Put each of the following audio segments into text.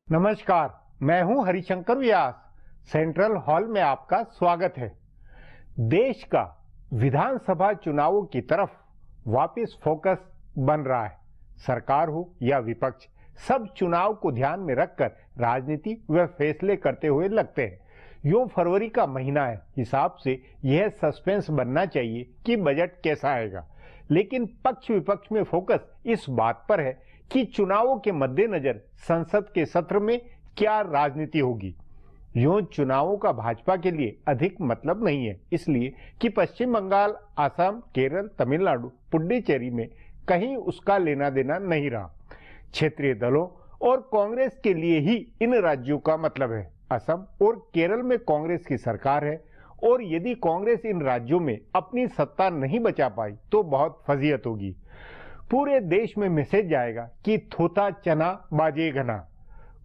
नमस्कार, मैं हूं हरिशंकर व्यास। सेंट्रल हॉल में आपका स्वागत है। देश का विधानसभा चुनावों की तरफ वापस फोकस बन रहा है। सरकार हो या विपक्ष, सब चुनाव को ध्यान में रखकर राजनीति व फैसले करते हुए लगते हैं। यो फरवरी का महीना है, हिसाब से यह सस्पेंस बनना चाहिए कि बजट कैसा आएगा। लेकिन पक्ष विपक्ष में फोकस इस बात पर है कि चुनावों के मद्देनजर संसद के सत्र में क्या राजनीति होगी। यूं चुनावों का भाजपा के लिए अधिक मतलब नहीं है, इसलिए कि पश्चिम बंगाल, असम, केरल, तमिलनाडु, पुडुचेरी में कहीं उसका लेना देना नहीं रहा। क्षेत्रीय दलों और कांग्रेस के लिए ही इन राज्यों का मतलब है। असम और केरल में कांग्रेस की सरकार है और यदि कांग्रेस इन राज्यों में अपनी सत्ता नहीं बचा पाई तो बहुत फजीहत होगी। पूरे देश में मैसेज जाएगा कि थोथा चना बाजे घना।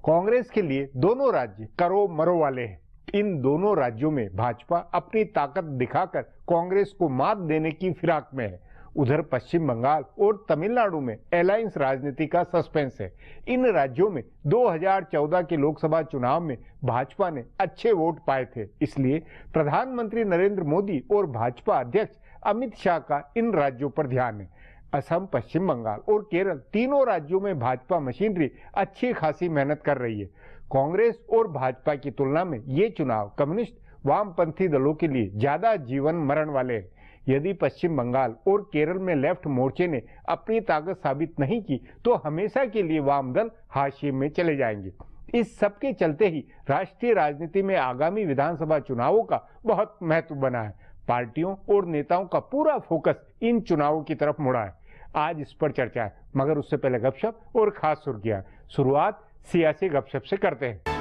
कांग्रेस के लिए दोनों राज्य करो मरो वाले हैं। इन दोनों राज्यों में भाजपा अपनी ताकत दिखाकर कांग्रेस को मात देने की फिराक में है। उधर पश्चिम बंगाल और तमिलनाडु में अलायंस राजनीति का सस्पेंस है। इन राज्यों में 2014 के लोकसभा चुनाव में भाजपा ने अच्छे वोट पाए थे, इसलिए प्रधानमंत्री नरेंद्र मोदी और भाजपा अध्यक्ष अमित शाह का इन राज्यों पर ध्यान है। असम, पश्चिम बंगाल और केरल तीनों राज्यों में भाजपा मशीनरी अच्छी खासी मेहनत कर रही है। कांग्रेस और भाजपा की तुलना में ये चुनाव कम्युनिस्ट वामपंथी दलों के लिए ज्यादा जीवन मरण वाले हैं। यदि पश्चिम बंगाल और केरल में लेफ्ट मोर्चे ने अपनी ताकत साबित नहीं की तो हमेशा के लिए वाम दल हाशिए में चले जाएंगे। इस सब के चलते ही राष्ट्रीय राजनीति में आगामी विधानसभा चुनावों का बहुत महत्व बना है। पार्टियों और नेताओं का पूरा फोकस इन चुनावों की तरफ मुड़ा है। आज इस पर चर्चा है, मगर उससे पहले गपशप और खास सुर्खियां। शुरुआत सियासी गपशप से करते हैं।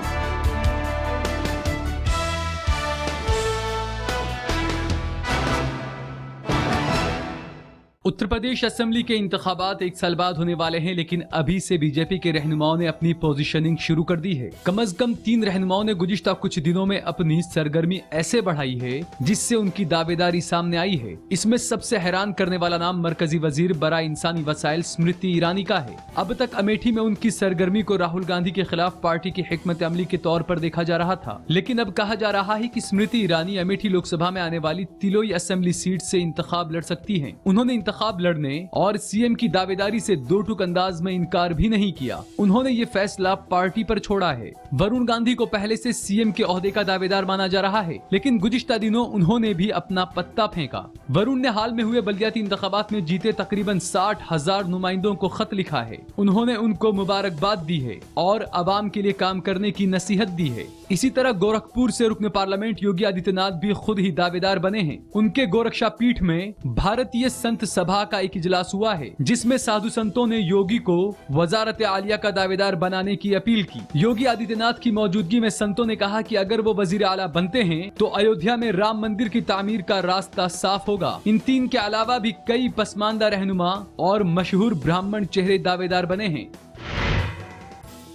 उत्तर प्रदेश असेंबली के इंतखाबात एक साल बाद होने वाले हैं, लेकिन अभी से बीजेपी के रहनुमाओं ने अपनी पोजीशनिंग शुरू कर दी है। कम से कम 3 रहनुमाओं ने गुज़िश्ता कुछ दिनों में अपनी सरगर्मी ऐसे बढ़ाई है जिससे उनकी दावेदारी सामने आई है। इसमें सबसे हैरान करने वाला नाम मरकजी वजीर बराए इंसानी वसाइल स्मृति ईरानी का है। अब तक अमेठी में उनकी सरगर्मी को राहुल गांधी के खिलाफ पार्टी की हिकमत अमली के तौर पर देखा जा रहा था, लेकिन अब कहा जा रहा है कि स्मृति ईरानी अमेठी लोकसभा में आने वाली तिलोई असेंबली सीट से इंतखाब लड़ सकती है। उन्होंने इंतखाब लड़ने और सीएम की दावेदारी से दो टूक अंदाज में इनकार भी नहीं किया। उन्होंने ये फैसला पार्टी पर छोड़ा है। वरुण गांधी को पहले से सीएम के ओहदे का दावेदार माना जा रहा है, लेकिन गुज़िश्ता दिनों उन्होंने भी अपना पत्ता फेंका। वरुण ने हाल में हुए बल्दियाती इंतखाबात में जीते तकरीबन 60,000 नुमाइंदों को खत लिखा है। उन्होंने उनको मुबारकबाद दी है और आवाम के लिए काम करने की नसीहत दी है। इसी तरह गोरखपुर से रुकन पार्लियामेंट योगी आदित्यनाथ भी खुद ही दावेदार बने हैं। उनके गोरक्षा पीठ में भारतीय संत सभा का एक इजलास हुआ है, जिसमें साधु संतों ने योगी को वजारत आलिया का दावेदार बनाने की अपील की। योगी आदित्यनाथ की मौजूदगी में संतों ने कहा कि अगर वो वजीर आला बनते हैं तो अयोध्या में राम मंदिर की तामीर का रास्ता साफ होगा। इन 3 के अलावा भी कई पसमानदा रहनुमा और मशहूर ब्राह्मण चेहरे दावेदार बने हैं।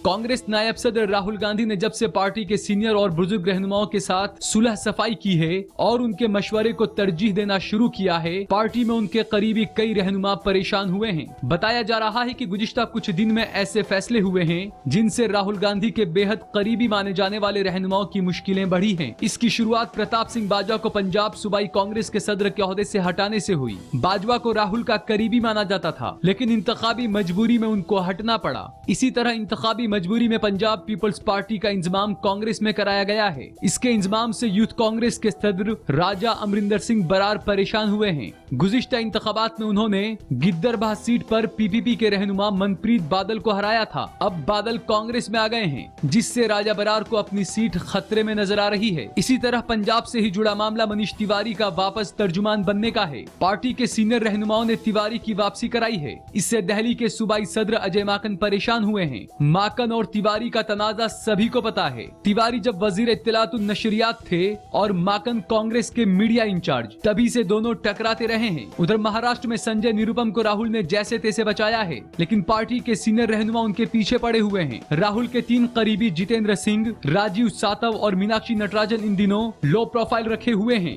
कांग्रेस नायब सदर राहुल गांधी ने जब से पार्टी के सीनियर और बुजुर्ग रहनुमाओं के साथ सुलह सफाई की है और उनके मशवरे को तरजीह देना शुरू किया है, पार्टी में उनके करीबी कई रहनुमा परेशान हुए हैं। बताया जा रहा है कि गुज़िश्ता कुछ दिन में ऐसे फैसले हुए हैं जिनसे राहुल गांधी के बेहद करीबी माने जाने वाले रहनुमाओं की मुश्किलें बढ़ी हैं। इसकी शुरुआत प्रताप सिंह बाजवा को पंजाब सूबाई कांग्रेस के सदर के ओहदे से हटाने से हुई। बाजवा को राहुल का करीबी माना जाता था, लेकिन इंतखाबी मजबूरी में उनको हटना पड़ा। इसी तरह इंतखाबी मजबूरी में पंजाब पीपल्स पार्टी का इंतजाम कांग्रेस में कराया गया है। इसके इंतजाम से यूथ कांग्रेस के सदर राजा अमरिंदर सिंह बरार परेशान हुए हैं। गुज़िश्ता इंतखाबात में उन्होंने गिद्दरबाह सीट पर पीपीपी के रहनुमा मनप्रीत बादल को हराया था। अब बादल कांग्रेस में आ गए हैं, जिससे राजा बरार को अपनी सीट खतरे में नजर आ रही है। इसी तरह पंजाब से ही जुड़ा मामला मनीष तिवारी का वापस तर्जुमान बनने का है। पार्टी के सीनियर रहनुमाओं ने तिवारी की वापसी कराई है। इससे दिल्ली के सूबाई सदर अजय माकन परेशान हुए हैं। माकन और तिवारी का तनाजा सभी को पता है। तिवारी जब वजीर इत्तलातुन नशरियात थे और माकन कांग्रेस के मीडिया इंचार्ज, तभी से दोनों टकराते रहे हैं। उधर महाराष्ट्र में संजय निरुपम को राहुल ने जैसे तैसे बचाया है, लेकिन पार्टी के सीनियर रहनुमा उनके पीछे पड़े हुए हैं। राहुल के 3 करीबी जितेंद्र सिंह, राजीव सातव और मीनाक्षी नटराजन इन दिनों लो प्रोफाइल रखे हुए हैं।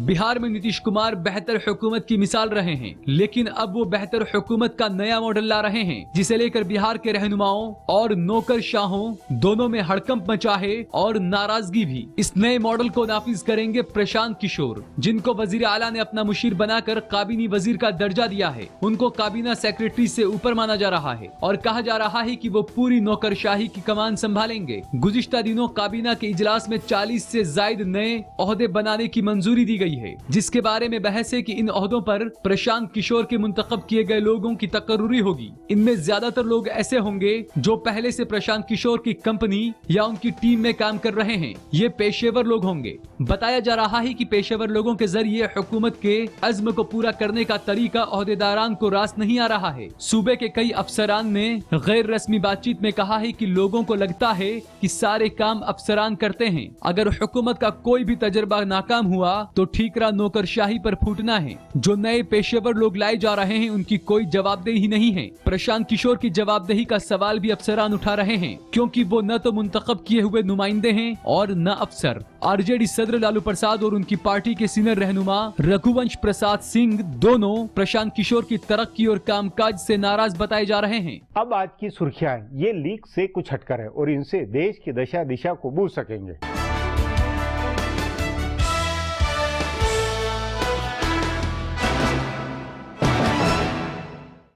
बिहार में नीतीश कुमार बेहतर हुकूमत की मिसाल रहे हैं, लेकिन अब वो बेहतर हुकूमत का नया मॉडल ला रहे हैं, जिसे लेकर बिहार के रहनुमाओं और नौकरशाहों दोनों में हड़कंप मचा है और नाराजगी भी। इस नए मॉडल को नाफिज करेंगे प्रशांत किशोर, जिनको वजीर आला ने अपना मुशीर बनाकर काबीनी वजीर का दर्जा दिया है। उनको काबीना सेक्रेटरी से ऊपर माना जा रहा है और कहा जा रहा है कि वो पूरी नौकरशाही की कमान संभालेंगे। गुज़िश्ता दिनों काबीना के इजलास में 40 से ज्यादा नए ओहदे बनाने की मंजूरी दी गई है, जिसके बारे में बहस है कि इन ओहदों पर प्रशांत किशोर के मुंतखब किए गए लोगों की तकर्रुरी होगी। इनमें ज्यादातर लोग ऐसे होंगे जो पहले से प्रशांत किशोर की कंपनी या उनकी टीम में काम कर रहे हैं। ये पेशेवर लोग होंगे। बताया जा रहा है कि पेशेवर लोगों के जरिए हुकूमत के अज़्म को पूरा करने का तरीका ओहदेदारान को रास नहीं आ रहा है। सूबे के कई अफसरान ने गैर रस्मी बातचीत में कहा है कि लोगों को लगता है कि सारे काम अफसरान करते हैं। अगर हुकूमत का कोई भी तजर्बा नाकाम हुआ तो ठीकरा नौकरशाही पर फूटना है। जो नए पेशेवर लोग लाए जा रहे हैं उनकी कोई जवाबदेही नहीं है। प्रशांत किशोर की जवाबदेही का सवाल भी अफसरान उठा रहे हैं, क्योंकि वो न तो मुंतखब किए हुए नुमाइंदे हैं और न अफसर। आरजेडी सदर लालू प्रसाद और उनकी पार्टी के सीनियर रहनुमा रघुवंश प्रसाद सिंह दोनों प्रशांत किशोर की तरक्की और कामकाज से नाराज बताए जा रहे हैं। अब आज की सुर्खियां ये लीक से कुछ हटकर है और इनसे देश की दशा दिशा को बूझ सकेंगे।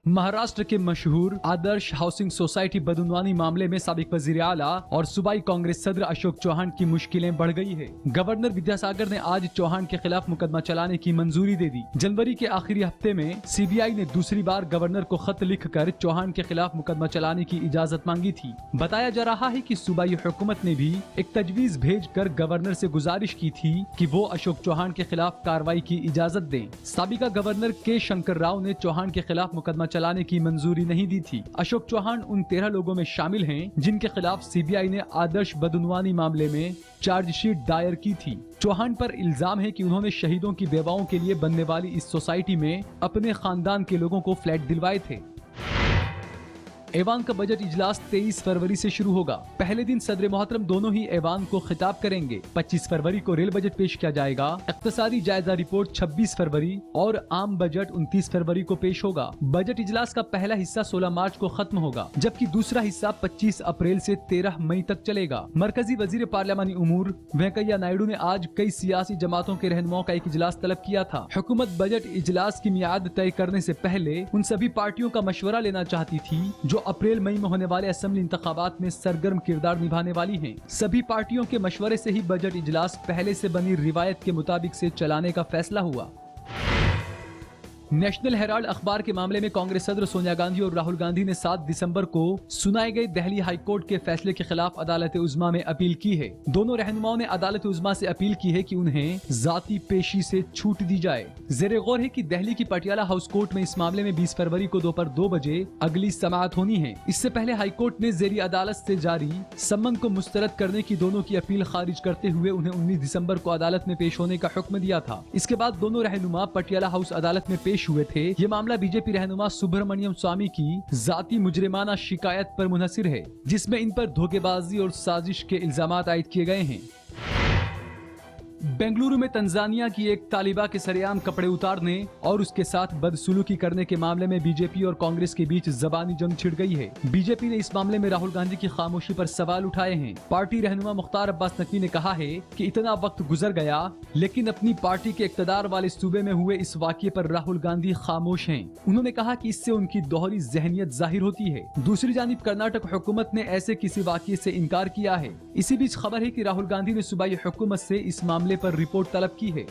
महाराष्ट्र के मशहूर आदर्श हाउसिंग सोसाइटी बदनवानी मामले में साबिक वजीर आला और सूबाई कांग्रेस सदर अशोक चौहान की मुश्किलें बढ़ गई है। गवर्नर विद्यासागर ने आज चौहान के खिलाफ मुकदमा चलाने की मंजूरी दे दी। जनवरी के आखिरी हफ्ते में सीबीआई ने दूसरी बार गवर्नर को खत लिखकर चौहान के खिलाफ मुकदमा चलाने की इजाजत मांगी थी। बताया जा रहा है कि सूबाई हुकूमत ने भी एक तजवीज भेजकर गवर्नर से गुजारिश की थी कि वो अशोक चौहान के खिलाफ कार्रवाई की इजाजत दें। साबिका गवर्नर के शंकर राव ने चौहान के खिलाफ मुकदमा चलाने की मंजूरी नहीं दी थी। अशोक चौहान उन 13 लोगों में शामिल हैं जिनके खिलाफ सीबीआई ने आदर्श बदनवानी मामले में चार्जशीट दायर की थी। चौहान पर इल्जाम है कि उन्होंने शहीदों की बेवाओं के लिए बनने वाली इस सोसाइटी में अपने खानदान के लोगों को फ्लैट दिलवाए थे। ऐवान का बजट इजलास 23 फरवरी से शुरू होगा। पहले दिन सदर मोहतरम दोनों ही ऐवान को खिताब करेंगे। 25 फरवरी को रेल बजट पेश किया जाएगा। इक्तिसादी जायजा रिपोर्ट 26 फरवरी और आम बजट 29 फरवरी को पेश होगा। बजट इजलास का पहला हिस्सा 16 मार्च को खत्म होगा, जबकि दूसरा हिस्सा 25 अप्रैल से 13 मई तक चलेगा। मरकजी वजीर पार्लियामानी उमूर वेंकैया नायडू ने आज कई सियासी जमातों के रहनुमाओं का एक इजलास तलब किया था। हुकूमत बजट इजलास की मियाद तय करने से पहले उन सभी पार्टियों का मशवरा लेना चाहती थी जो अप्रैल मई में होने वाले असेंबली इंतखाबात में सरगर्म किरदार निभाने वाली हैं। सभी पार्टियों के मशवरे से ही बजट इजलास पहले से बनी रिवायत के मुताबिक से चलाने का फैसला हुआ। नेशनल हेराल्ड अखबार के मामले में कांग्रेस सदर सोनिया गांधी और राहुल गांधी ने 7 दिसंबर को सुनाए गए दिल्ली हाई कोर्ट के फैसले के खिलाफ अदालत उज़्मा में अपील की है। दोनों रहनुमाओं ने अदालत उज़्मा से अपील की है कि उन्हें जाती पेशी से छूट दी जाए। ज़ेरे गौर है कि दिल्ली की पटियाला हाउस कोर्ट में इस मामले में 20 फरवरी को दोपहर 2 बजे अगली समाअत होनी है। इससे पहले हाई कोर्ट ने ज़ेरी अदालत से जारी सम्मन को मुस्तरद करने की दोनों की अपील खारिज करते हुए उन्हें 19 दिसंबर को अदालत में पेश होने का हुक्म दिया था। इसके बाद दोनों रहनुमा पटियाला हाउस अदालत में पेश हुए थे। ये मामला बीजेपी रहनुमा सुब्रमण्यम स्वामी की जाती मुजरिमाना शिकायत पर मुनहसिर है, जिसमें इन पर धोखेबाजी और साजिश के इल्जामात आयद किए गए हैं। बेंगलुरु में तंजानिया की एक तालिबा के सरेआम कपड़े उतारने और उसके साथ बदसलूकी करने के मामले में बीजेपी और कांग्रेस के बीच जबानी जंग छिड़ गई है। बीजेपी ने इस मामले में राहुल गांधी की खामोशी पर सवाल उठाए हैं। पार्टी रहनुमा मुख्तार अब्बास नकवी ने कहा है कि इतना वक्त गुजर गया, लेकिन अपनी पार्टी के इक्तदार वाले सूबे में हुए इस वाक़ये पर राहुल गांधी खामोश हैं। उन्होंने कहा कि इससे उनकी दोहरी जहनियत जाहिर होती है। दूसरी जानिब कर्नाटक हुकूमत ने ऐसे किसी वाक़ये से इनकार किया है। इसी बीच खबर है कि राहुल गांधी ने सूबाई हुकूमत से इस मामले पर रिपोर्ट तलब की है।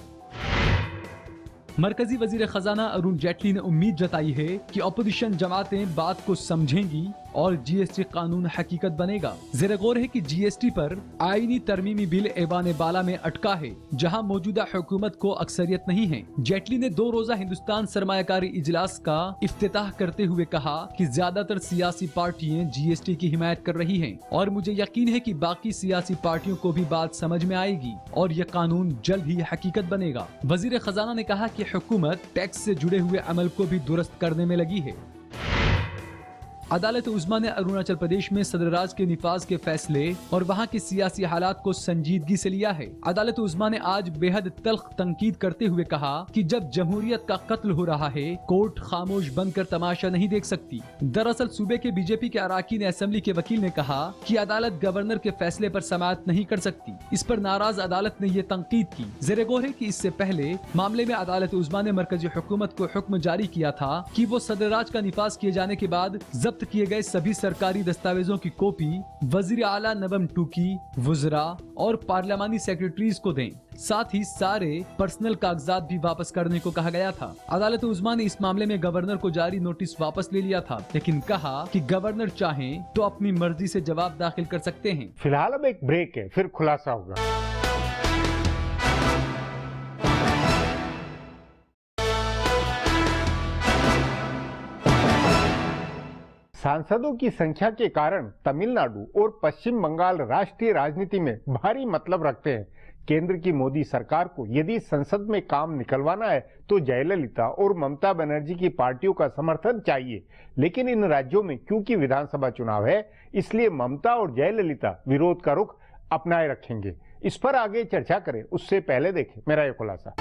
मरकजी वजीर खजाना अरुण जेटली ने उम्मीद जताई है कि अपोजिशन जमातें बात को समझेंगी और जीएसटी कानून हकीकत बनेगा। ज़ेरे गौर है कि जीएसटी पर आईनी तरमीमी बिल ऐवान बाला में अटका है, जहां मौजूदा हुकूमत को अक्सरियत नहीं है। जेटली ने 2 रोजा हिंदुस्तान सरमायाकारी इजलास का इफ्तिताह करते हुए कहा कि ज्यादातर सियासी पार्टियां जीएसटी की हिमायत कर रही हैं और मुझे यकीन है कि बाकी सियासी पार्टियों को भी बात समझ में आएगी और यह कानून जल्द ही हकीकत बनेगा। वजीर खजाना ने कहा कि हुकूमत टैक्स से जुड़े हुए अमल को भी दुरुस्त करने में लगी है। अदालत उज़्मा ने अरुणाचल प्रदेश में सदर राज के निफाज के फैसले और वहां के सियासी हालात को संजीदगी से लिया है। अदालत उज़्मा ने आज बेहद तल्ख तंकीद करते हुए कहा कि जब जमहूरियत का कत्ल हो रहा है, कोर्ट खामोश बनकर तमाशा नहीं देख सकती। दरअसल सूबे के बीजेपी के अराकीन असेंबली के वकील ने कहा कि अदालत गवर्नर के फैसले पर समाअत नहीं कर सकती। इस पर नाराज अदालत ने ये तंकीद की। ज़ेरे गौर है कि इससे पहले मामले में अदालत उज़्मा ने मरकजी हुकूमत को हुक्म जारी किया था कि वो सदर राज का निफाज किए जाने के बाद जब्त किए गए सभी सरकारी दस्तावेजों की कॉपी वजीर आला नवम टूकी, वुज़रा और पार्लियामानी सेक्रेटरीज को दें। साथ ही सारे पर्सनल कागजात भी वापस करने को कहा गया था। अदालत उज़्मा ने इस मामले में गवर्नर को जारी नोटिस वापस ले लिया था, लेकिन कहा कि गवर्नर चाहें तो अपनी मर्जी से जवाब दाखिल कर सकते हैं। फिलहाल अब एक ब्रेक है, फिर खुलासा होगा। सांसदों की संख्या के कारण तमिलनाडु और पश्चिम बंगाल राष्ट्रीय राजनीति में भारी मतलब रखते हैं। केंद्र की मोदी सरकार को यदि संसद में काम निकलवाना है तो जयललिता और ममता बनर्जी की पार्टियों का समर्थन चाहिए, लेकिन इन राज्यों में क्योंकि विधानसभा चुनाव है, इसलिए ममता और जयललिता विरोध का रुख अपनाए रखेंगे। इस पर आगे चर्चा करें, उससे पहले देखें मेरा ये खुलासा।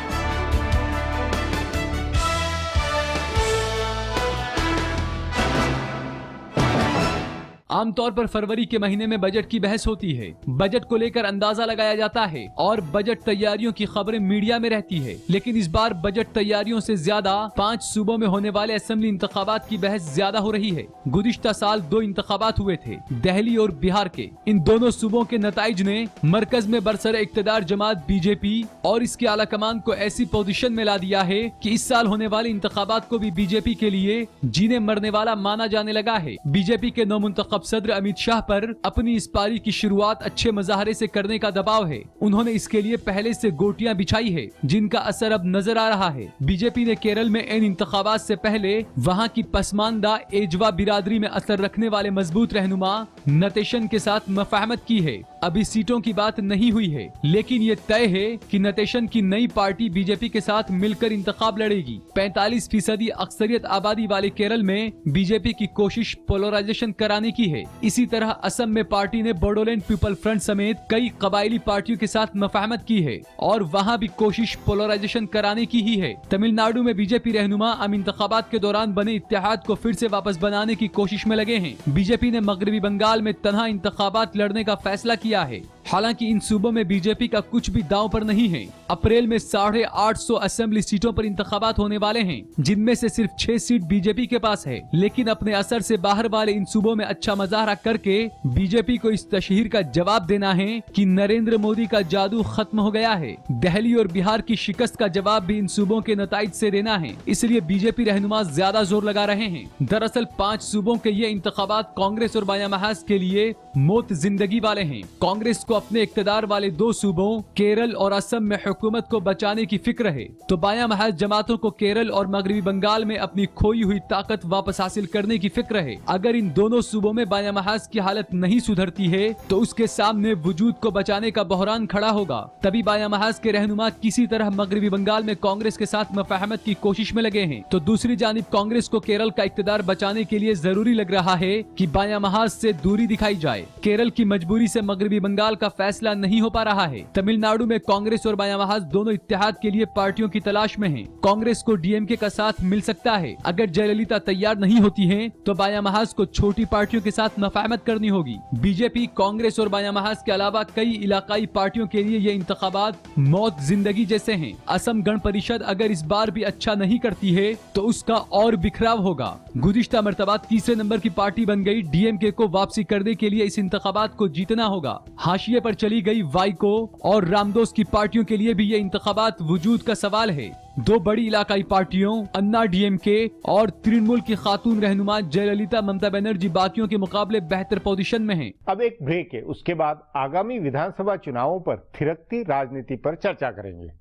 आमतौर पर फरवरी के महीने में बजट की बहस होती है। बजट को लेकर अंदाजा लगाया जाता है और बजट तैयारियों की खबरें मीडिया में रहती है, लेकिन इस बार बजट तैयारियों से ज्यादा 5 सूबों में होने वाले असेंबली इंतखाबात की बहस ज्यादा हो रही है। गुज़िश्ता साल 2 इंतखाबात हुए थे, दिल्ली और बिहार के। इन दोनों सूबों के नताइज ने मरकज में बरसर इक्तदार जमात बीजेपी और इसके आला कमान को ऐसी पोजीशन में ला दिया है कि इस साल होने वाले इंतखाबात को भी बीजेपी के लिए जीने मरने वाला माना जाने लगा है। बीजेपी के नौमुंतखब सदर अमित शाह पर अपनी इस पारी की शुरुआत अच्छे मजाहरे से करने का दबाव है। उन्होंने इसके लिए पहले से गोटियां बिछाई है, जिनका असर अब नजर आ रहा है। बीजेपी ने केरल में इन इंतखाबात से पहले वहां की पसमानदा एजवा बिरादरी में असर रखने वाले मजबूत रहनुमा नतेशन के साथ मफाहमत की है। अभी सीटों की बात नहीं हुई है, लेकिन ये तय है कि नतेशन की नई पार्टी बीजेपी के साथ मिलकर इंतखाब लड़ेगी। 45% अक्सरियत आबादी वाले केरल में बीजेपी की कोशिश पोलराइजेशन कराने की है। इसी तरह असम में पार्टी ने बोडोलैंड पीपल फ्रंट समेत कई कबायली पार्टियों के साथ मफाहमत की है और वहां भी कोशिश पोलराइजेशन कराने की ही है। तमिलनाडु में बीजेपी रहनुमा अब इंतखाबात के दौरान बने इत्तेहाद को फिर से वापस बनाने की कोशिश में लगे हैं। बीजेपी ने मगरबी बंगाल में तन्हा इंतखाबात लड़ने का फैसला किया है। हालांकि इन सूबों में बीजेपी का कुछ भी दांव पर नहीं है। अप्रैल में 850 असेंबली सीटों पर इंतखाबात होने वाले हैं, जिनमें से सिर्फ 6 सीट बीजेपी के पास है। लेकिन अपने असर से बाहर वाले इन सूबों में अच्छा मजाहरा करके बीजेपी को इस तशहीर का जवाब देना है कि नरेंद्र मोदी का जादू खत्म हो गया है। दिल्ली और बिहार की शिकस्त का जवाब भी इन सूबों के नताइज से देना है, इसलिए बीजेपी रहनुमा ज्यादा जोर लगा रहे हैं। दरअसल 5 सूबों के ये इंतखाबात कांग्रेस और बायां महाज के लिए मौत जिंदगी वाले हैं। कांग्रेस को अपने इक्तदार वाले 2 सूबों केरल और असम में हुकूमत को बचाने की फिक्र है, तो बायां महाज जमातों को केरल और मगरबी बंगाल में अपनी खोई हुई ताकत वापस हासिल करने की फिक्र है। अगर इन दोनों सूबों में बायां महाज की हालत नहीं सुधरती है तो उसके सामने वजूद को बचाने का बहरान खड़ा होगा। तभी बायां महाज के रहनुमा किसी तरह मगरबी बंगाल में कांग्रेस के साथ मफाहमत की कोशिश में लगे हैं, तो दूसरी जानिब कांग्रेस को केरल का इक्तदार बचाने के लिए जरूरी लग रहा है कि बायां महाज से दूरी दिखाई जाए। केरल की मजबूरी से मगरबी बंगाल का फैसला नहीं हो पा रहा है। तमिलनाडु में कांग्रेस और बायां महाज दोनों इत्तेहाद के लिए पार्टियों की तलाश में हैं। कांग्रेस को डीएमके का साथ मिल सकता है। अगर जयललिता तैयार नहीं होती हैं, तो बायां महाज को छोटी पार्टियों के साथ मफाहमत करनी होगी। बीजेपी, कांग्रेस और बायां महाज के अलावा कई इलाकाई पार्टियों के लिए ये इंतखाबात मौत जिंदगी जैसे हैं। असम गण परिषद अगर इस बार भी अच्छा नहीं करती है तो उसका और बिखराव होगा। गुज़िश्ता मर्तबा तीसरे नंबर की पार्टी बन गई डीएमके को वापसी करने के लिए इस इंतखाबात को जीतना होगा। हाशिए पर चली गई वाइको और रामदोस की पार्टियों के लिए भी ये इंतखाबात वजूद का सवाल है। 2 बड़ी इलाकाई पार्टियों अन्ना डीएमके और तृणमूल की खातून रहनुमा जयललिता ममता बनर्जी बाकियों के मुकाबले बेहतर पोजीशन में हैं। अब एक ब्रेक है, उसके बाद आगामी विधानसभा चुनावों पर थिरकती राजनीति पर चर्चा करेंगे।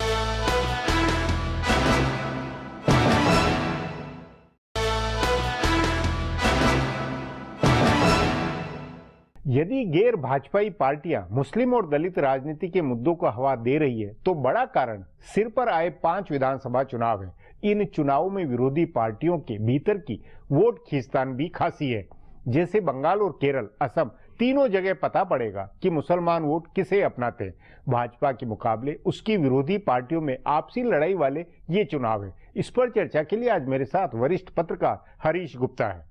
यदि गैर भाजपाई पार्टियां मुस्लिम और दलित राजनीति के मुद्दों को हवा दे रही है, तो बड़ा कारण सिर पर आए 5 विधानसभा चुनाव है। इन चुनावों में विरोधी पार्टियों के भीतर की वोट खींचतान भी खासी है। जैसे बंगाल और केरल, असम, तीनों जगह पता पड़ेगा कि मुसलमान वोट किसे अपनाते हैं। भाजपा के मुकाबले उसकी विरोधी पार्टियों में आपसी लड़ाई वाले ये चुनाव है। इस पर चर्चा के लिए आज मेरे साथ वरिष्ठ पत्रकार हरीश गुप्ता है।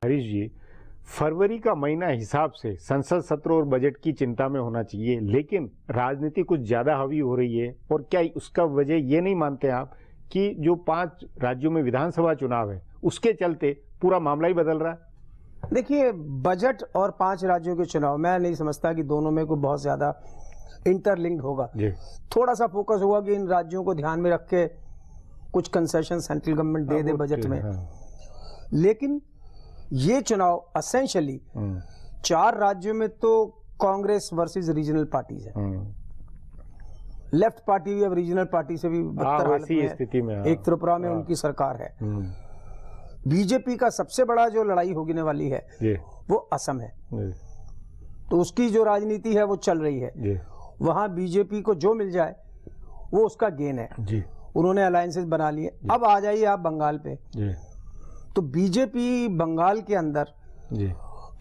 हरीश जी, फरवरी का महीना हिसाब से संसद सत्र और बजट की चिंता में होना चाहिए, लेकिन राजनीति कुछ ज्यादा हावी हो रही है। और क्या उसका वजह ये नहीं मानते आप कि जो 5 राज्यों में विधानसभा चुनाव है उसके चलते पूरा मामला ही बदल रहा है? देखिए, बजट और 5 राज्यों के चुनाव, मैं नहीं समझता कि दोनों में कोई बहुत ज्यादा इंटरलिंक्ड होगा। थोड़ा सा फोकस होगा कि इन राज्यों को ध्यान में रख के कुछ कंसेशन सेंट्रल गवर्नमेंट दे दे बजट में। लेकिन ये चुनाव असेंशियली 4 राज्यों में तो कांग्रेस वर्सेस रीजनल पार्टीज है। लेफ्ट पार्टी भी अब रीजनल पार्टी से भी बदतर हालत में है। स्थिति में एक त्रिपुरा में उनकी सरकार है। बीजेपी का सबसे बड़ा जो लड़ाई होने वाली है वो असम है। तो उसकी जो राजनीति है वो चल रही है। वहां बीजेपी को जो मिल जाए वो उसका गेन है। उन्होंने अलायंसेस बना लिए। अब आ जाइए आप बंगाल पे। तो बीजेपी बंगाल के अंदर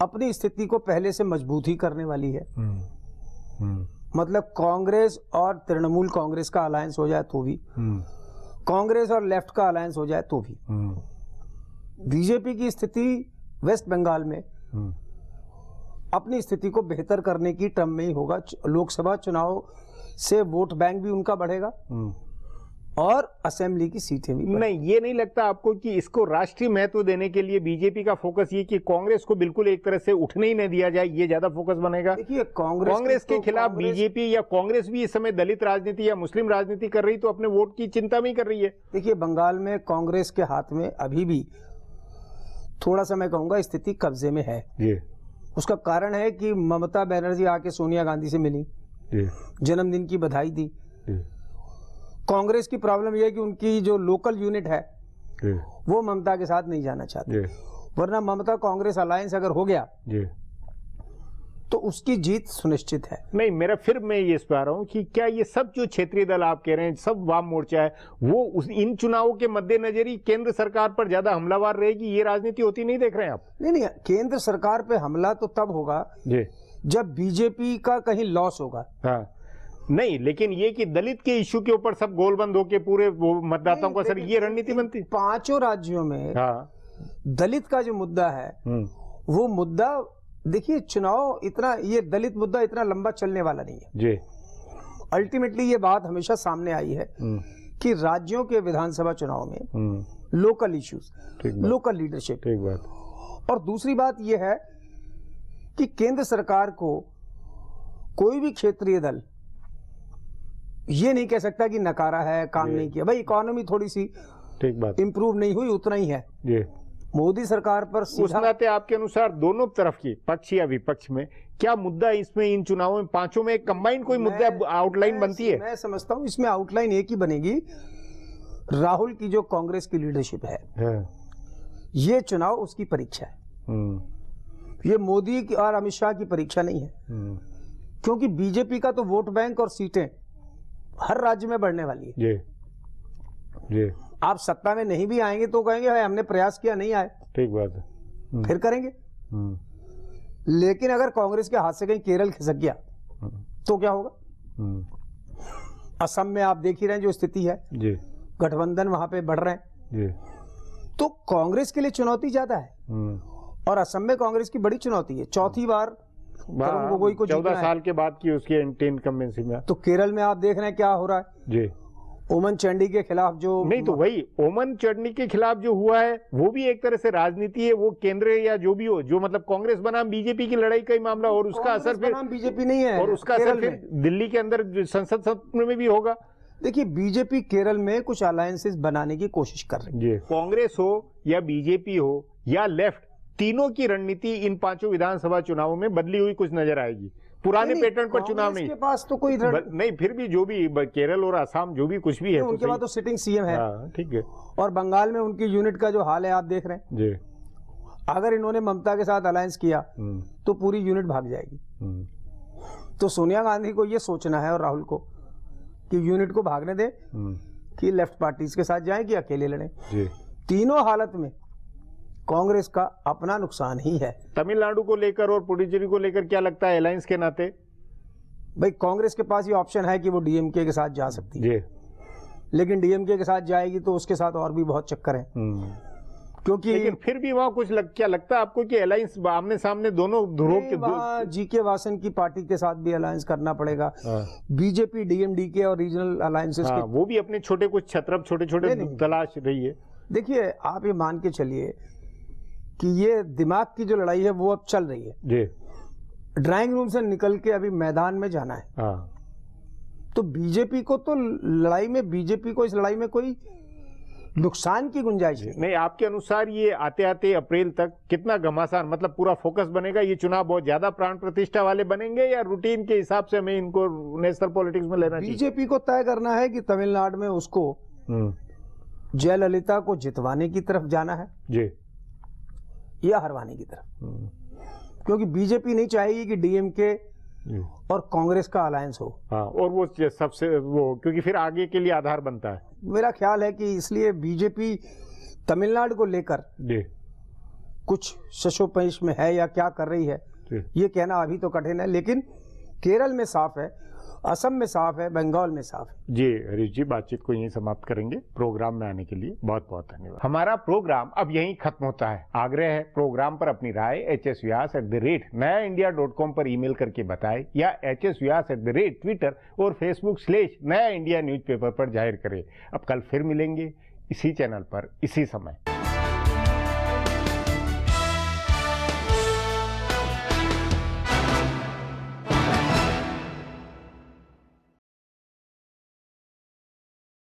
अपनी स्थिति को पहले से मजबूत ही करने वाली है। मतलब कांग्रेस और तृणमूल कांग्रेस का अलायंस हो जाए तो भी, कांग्रेस और लेफ्ट का अलायंस हो जाए तो भी, बीजेपी की स्थिति वेस्ट बंगाल में अपनी स्थिति को बेहतर करने की टर्म में ही होगा। लोकसभा चुनाव से वोट बैंक भी उनका बढ़ेगा और असेंबली की सीटें भी। नहीं, ये नहीं लगता आपको कि इसको राष्ट्रीय महत्व देने के लिए बीजेपी का फोकस ये कि कांग्रेस को बिल्कुल एक तरह से उठने ही नहीं दिया जाए, ये ज्यादा फोकस बनेगा? देखिए, कांग्रेस के खिलाफ बीजेपी या कांग्रेस भी इस समय दलित राजनीति या मुस्लिम राजनीति कर रही, तो अपने वोट की चिंता में ही कर रही है। देखिए, बंगाल में कांग्रेस के हाथ में अभी भी थोड़ा सा, मैं कहूंगा, स्थिति कब्जे में है। उसका कारण है कि ममता बनर्जी आके सोनिया गांधी से मिली, जन्मदिन की बधाई दी। कांग्रेस की प्रॉब्लम यह है कि उनकी जो लोकल यूनिट है वो ममता के साथ नहीं जाना चाहती। वरना ममता कांग्रेस अलायंस अगर हो गया तो उसकी जीत सुनिश्चित है। नहीं, मेरा फिर मैं ये कह रहा हूं कि क्या ये सब जो क्षेत्रीय दल आप कह रहे हैं, सब वाम मोर्चा है, वो इन चुनावों के मद्देनजर ही केंद्र सरकार पर ज्यादा हमलावर रहेगी, ये राजनीति होती नहीं देख रहे हैं आप? नहीं, केंद्र सरकार पे हमला तो तब होगा जब बीजेपी का कहीं लॉस होगा। नहीं, लेकिन ये कि दलित के इश्यू के ऊपर सब गोलबंद होके पूरे मतदाताओं का असर, ये रणनीति बनती। 5 राज्यों में दलित का जो मुद्दा है वो मुद्दा, देखिए, चुनाव इतना, ये दलित मुद्दा इतना लंबा चलने वाला नहीं है। अल्टीमेटली ये बात हमेशा सामने आई है कि राज्यों के विधानसभा चुनाव में लोकल इश्यूज, लोकल लीडरशिप। और दूसरी बात ये है कि केंद्र सरकार को कोई भी क्षेत्रीय दल ये नहीं कह सकता कि नकारा है, काम नहीं किया। भाई, इकोनॉमी थोड़ी सी इंप्रूव नहीं हुई, उतना ही है। मोदी सरकार पर उस नाते आपके अनुसार दोनों तरफ की, पक्ष या विपक्ष में, क्या मुद्दा इसमें इन चुनावों में 5 में एक कंबाइंड कोई मुद्दा आउटलाइन बनती है? मैं समझता हूं इसमें आउटलाइन एक ही बनेगी। राहुल की जो कांग्रेस की लीडरशिप है, ये चुनाव उसकी परीक्षा है। ये मोदी की और अमित शाह की परीक्षा नहीं है। क्योंकि बीजेपी का तो वोट बैंक और सीटें हर राज्य में बढ़ने वाली है। आप सत्ता में नहीं भी आएंगे तो कहेंगे भाई हमने प्रयास किया, नहीं आए, ठीक बात है, फिर करेंगे। लेकिन अगर कांग्रेस के हाथ से कहीं केरल खिसक गया तो क्या होगा? असम में आप देख ही रहे हैं जो स्थिति है, गठबंधन वहां पे बढ़ रहे हैं। तो कांग्रेस के लिए चुनौती ज्यादा है और असम में कांग्रेस की बड़ी चुनौती है। चौथी बार तरुण गोगोई को 14 साल के बाद की उसकी इनकम्बेंसी में। तो केरल में आप देख रहे हैं क्या हो रहा है। ओमन चांडी के खिलाफ जो, नहीं तो वही ओमन चांडी के खिलाफ जो हुआ है वो भी एक तरह से राजनीति है। वो केंद्र या जो भी हो, जो मतलब कांग्रेस बनाम बीजेपी की लड़ाई का ही मामला, और उसका असर फिर बीजेपी नहीं है, और उसका असर फिर दिल्ली के अंदर संसद सत्र में भी होगा। देखिए, बीजेपी केरल में कुछ अलायंसेस बनाने की कोशिश कर रही है। कांग्रेस हो या बीजेपी हो या लेफ्ट, तीनों की रणनीति इन 5 विधानसभा चुनावों में बदली हुई कुछ नजर आएगी। पुराने पैटर्न पर चुनाव नहीं, के पास तो कोई नहीं, फिर भी जो भी केरल और असम जो भी कुछ भी है, उनके पास तो सिटिंग सीएम है। ठीक है। और बंगाल में उनकी यूनिट का जो हाल है आप देख रहे हैं। अगर इन्होंने ममता के साथ अलायंस किया तो पूरी यूनिट भाग जाएगी। तो सोनिया गांधी को ये सोचना है और राहुल को कि यूनिट को भागने दे, कि लेफ्ट पार्टीज के साथ जाएं कि अकेले लड़ें। जी। तीनों हालत में कांग्रेस का अपना नुकसान ही है। तमिलनाडु को लेकर और पुडुचेरी को लेकर क्या लगता है अलायंस के नाते? भाई कांग्रेस के पास ये ऑप्शन है कि वो डीएमके के साथ जा सकती है, लेकिन डीएमके के साथ जाएगी तो उसके साथ और भी बहुत चक्कर है, क्योंकि लेकिन फिर भी वहां कुछ क्या लगता है आपको कि अलायंस आमने सामने दोनों ध्रुवों के जीके वासन की पार्टी के साथ भी अलायंस करना पड़ेगा। बीजेपी डीएमडीके और रीजनल अलायंसेस के वो भी अपने छोटे कुछ छत्रप छोटे छोटे तलाश रही है। देखिए आप ये मान के चलिए कि ये दिमाग की जो लड़ाई है वो अब चल रही है जी। ड्राइंग रूम से निकल के अभी मैदान में जाना है। तो बीजेपी को तो बीजेपी को इस लड़ाई में कोई नुकसान की गुंजाइश नहीं। आपके अनुसार ये आते आते अप्रैल तक कितना घमासान, मतलब पूरा फोकस बनेगा? ये चुनाव बहुत ज्यादा प्राण प्रतिष्ठा वाले बनेंगे या रूटीन के हिसाब से हमें इनको नेशनल पॉलिटिक्स में लेना चाहिए? बीजेपी को तय करना है कि तमिलनाडु में उसको जयललिता को जितवाने की तरफ जाना है जी या हरवाने की तरफ, क्योंकि बीजेपी नहीं चाहेगी कि डीएमके और कांग्रेस का अलायंस हो। और वो सबसे क्योंकि फिर आगे के लिए आधार बनता है। मेरा ख्याल है कि इसलिए बीजेपी तमिलनाडु को लेकर कुछ शशोपैश में है या क्या कर रही है ये कहना अभी तो कठिन है, लेकिन केरल में साफ है, असम में साफ है, बंगाल में साफ है। जी हरीश जी, बातचीत को यहीं समाप्त करेंगे। प्रोग्राम में आने के लिए बहुत बहुत धन्यवाद। हमारा प्रोग्राम अब यहीं खत्म होता है। आग्रह है प्रोग्राम पर अपनी राय hsvyas@nayaindia.com पर ईमेल करके बताएं या hsvyas@ ट्विटर और Facebook/नया इंडिया न्यूज़पेपर पर जाहिर करें। अब कल फिर मिलेंगे इसी चैनल पर इसी समय।